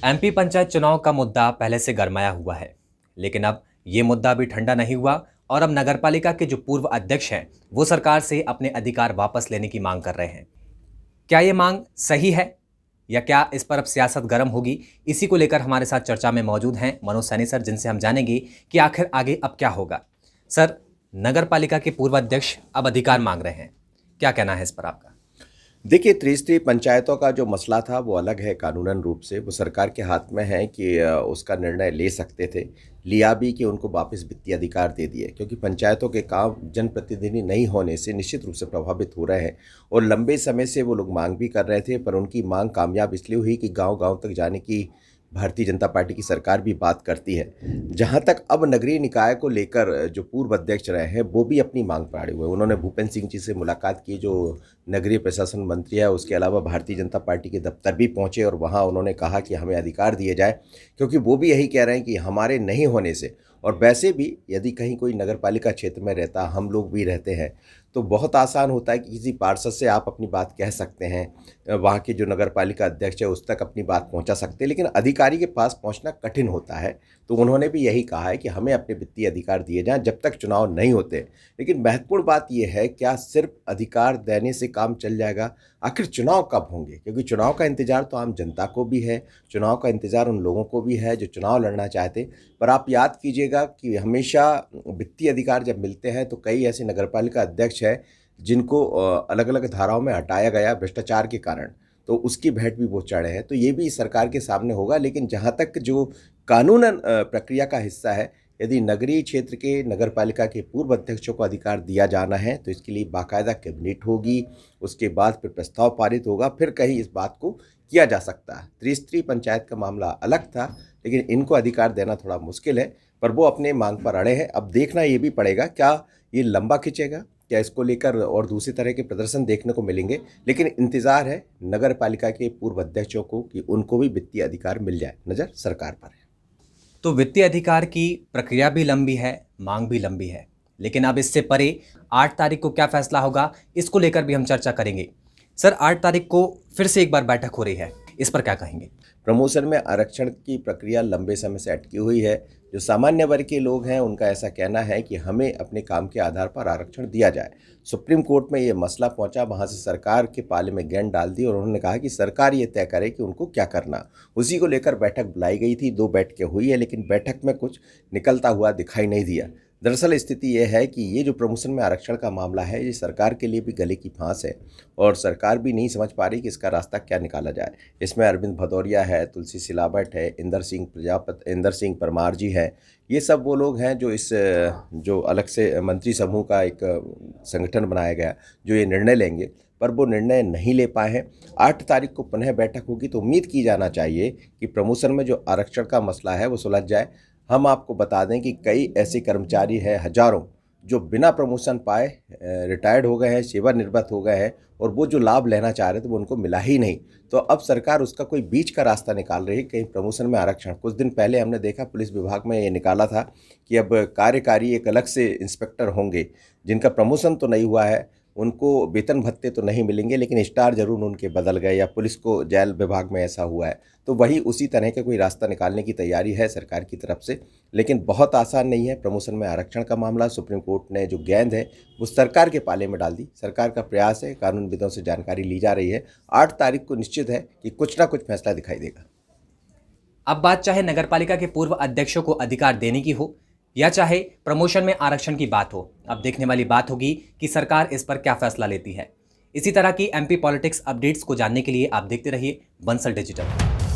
MP panchayat चुनाव का मुद्दा पहले से गरमाया हुआ है, लेकिन अब ये मुद्दा भी ठंडा नहीं हुआ और अब नगरपालिका के जो पूर्व अध्यक्ष हैं, वो सरकार से अपने अधिकार वापस लेने की मांग कर रहे हैं। क्या ये मांग सही है या क्या इस पर अब सियासत गर्म होगी? इसी को लेकर हमारे साथ चर्चा में मौजूद हैं मनोज सैनी सर, जिनसे हम जानेंगे कि आखिर आगे अब क्या होगा। सर, नगरपालिका के पूर्व अध्यक्ष अब अधिकार मांग रहे हैं, क्या कहना है इस पर आपका? देखिए, त्रिस्तरीय पंचायतों का जो मसला था वो अलग है। कानूनन रूप से वो सरकार के हाथ में है कि उसका निर्णय ले सकते थे, लिया भी कि उनको वापस वित्तीय अधिकार दे दिए, क्योंकि पंचायतों के काम जनप्रतिनिधि नहीं होने से निश्चित रूप से प्रभावित हो रहे हैं और लंबे समय से वो लोग मांग भी कर रहे थे। पर उनकी मांग कामयाब इसलिए हुई कि गांव-गांव तक जाने की भारतीय जनता पार्टी की सरकार भी बात करती है। जहाँ तक अब नगरीय निकाय को लेकर जो पूर्व अध्यक्ष रहे हैं वो भी अपनी मांग पर अड़े हुए हैं। उन्होंने भूपेंद्र सिंह जी से मुलाकात की, जो नगरीय प्रशासन मंत्री है। उसके अलावा भारतीय जनता पार्टी के दफ्तर भी पहुंचे और वहां उन्होंने कहा कि हमें अधिकार दिए जाए, क्योंकि वो भी यही कह रहे हैं कि हमारे नहीं होने से, और वैसे भी यदि कहीं कोई नगरपालिका क्षेत्र में रहता, हम लोग भी रहते हैं, तो बहुत आसान होता है कि किसी पार्षद से आप अपनी बात कह सकते हैं, वहाँ के जो नगरपालिका अध्यक्ष है उस तक अपनी बात पहुँचा सकते हैं, लेकिन अधिकारी के पास पहुँचना कठिन होता है। तो उन्होंने भी यही कहा है कि हमें अपने वित्तीय अधिकार दिए जाएं जब तक चुनाव नहीं होते। लेकिन महत्वपूर्ण बात यह है, क्या सिर्फ अधिकार देने से काम चल जाएगा? आखिर चुनाव कब होंगे? क्योंकि चुनाव का इंतजार तो आम जनता को भी है, चुनाव का इंतजार उन लोगों को भी है जो चुनाव लड़ना चाहते। पर आप याद कीजिएगा कि हमेशा वित्तीय अधिकार जब मिलते हैं तो कई ऐसे नगरपालिका अध्यक्ष हैं जिनको अलग अलग धाराओं में हटाया गया भ्रष्टाचार के कारण, तो उसकी भेंट भी वो चढ़े हैं। तो ये भी सरकार के सामने होगा। लेकिन जहाँ तक जो कानूनन प्रक्रिया का हिस्सा है, यदि नगरीय क्षेत्र के नगरपालिका के पूर्व अध्यक्षों को अधिकार दिया जाना है तो इसके लिए बाकायदा कैबिनेट होगी, उसके बाद फिर प्रस्ताव पारित होगा, फिर कहीं इस बात को किया जा सकता है। त्रिस्तरीय पंचायत का मामला अलग था, लेकिन इनको अधिकार देना थोड़ा मुश्किल है, पर वो अपने मांग पर अड़े हैं। अब देखना ये भी पड़ेगा, क्या ये लंबा खिंचेगा, क्या इसको लेकर और दूसरी तरह के प्रदर्शन देखने को मिलेंगे। लेकिन इंतजार है नगर पालिका के पूर्व अध्यक्षों को कि उनको भी वित्तीय अधिकार मिल जाए। नज़र सरकार पर है। तो वित्तीय अधिकार की प्रक्रिया भी लंबी है, मांग भी लंबी है, लेकिन अब इससे परे 8 तारीख को क्या फैसला होगा, इसको लेकर भी हम चर्चा करेंगे। सर, 8 तारीख को फिर से एक बार बैठक हो रही है, इस पर क्या कहेंगे? प्रमोशन में आरक्षण की प्रक्रिया लंबे समय से अटकी हुई है। जो सामान्य वर्ग के लोग हैं उनका ऐसा कहना है कि हमें अपने काम के आधार पर आरक्षण दिया जाए। सुप्रीम कोर्ट में ये मसला पहुंचा, वहां से सरकार के पाले में गेंद डाल दी और उन्होंने कहा कि सरकार ये तय करे कि उनको क्या करना। उसी को लेकर बैठक बुलाई गई थी, 2 बैठकें हुई है, लेकिन बैठक में कुछ निकलता हुआ दिखाई नहीं दिया। दरअसल स्थिति ये है कि ये जो प्रमोशन में आरक्षण का मामला है, ये सरकार के लिए भी गले की फांस है और सरकार भी नहीं समझ पा रही कि इसका रास्ता क्या निकाला जाए। इसमें अरविंद भदौरिया है, तुलसी सिलावट है, इंदर सिंह परमार जी है। ये सब वो लोग हैं जो इस जो अलग से मंत्री समूह का एक संगठन बनाया गया जो ये निर्णय लेंगे, पर वो निर्णय नहीं ले पाए हैं। 8 तारीख को पुनः बैठक होगी तो उम्मीद की जाना चाहिए कि प्रमोशन में जो आरक्षण का मसला है वो सुलझ जाए। हम आपको बता दें कि कई ऐसे कर्मचारी हैं, हजारों, जो बिना प्रमोशन पाए रिटायर्ड हो गए हैं, सेवानिवृत्त हो गए हैं और वो जो लाभ लेना चाह रहे थे वो उनको मिला ही नहीं। तो अब सरकार उसका कोई बीच का रास्ता निकाल रही है, कहीं प्रमोशन में आरक्षण। कुछ दिन पहले हमने देखा पुलिस विभाग में ये निकाला था कि अब कार्यकारी एक अलग से इंस्पेक्टर होंगे जिनका प्रमोशन तो नहीं हुआ है, उनको वेतन भत्ते तो नहीं मिलेंगे, लेकिन स्टार जरूर उनके बदल गए, या पुलिस को जेल विभाग में ऐसा हुआ है। तो वही उसी तरह का कोई रास्ता निकालने की तैयारी है सरकार की तरफ से, लेकिन बहुत आसान नहीं है। प्रमोशन में आरक्षण का मामला सुप्रीम कोर्ट ने जो गेंद है वो सरकार के पाले में डाल दी। सरकार का प्रयास है, कानूनविदों से जानकारी ली जा रही है। 8 तारीख को निश्चित है कि कुछ ना कुछ फैसला दिखाई देगा। अब बात चाहे नगरपालिका के पूर्व अध्यक्षों को अधिकार देने की हो या चाहे प्रमोशन में आरक्षण की बात हो, अब देखने वाली बात होगी कि सरकार इस पर क्या फैसला लेती है। इसी तरह की एमपी पॉलिटिक्स अपडेट्स को जानने के लिए आप देखते रहिए बंसल डिजिटल।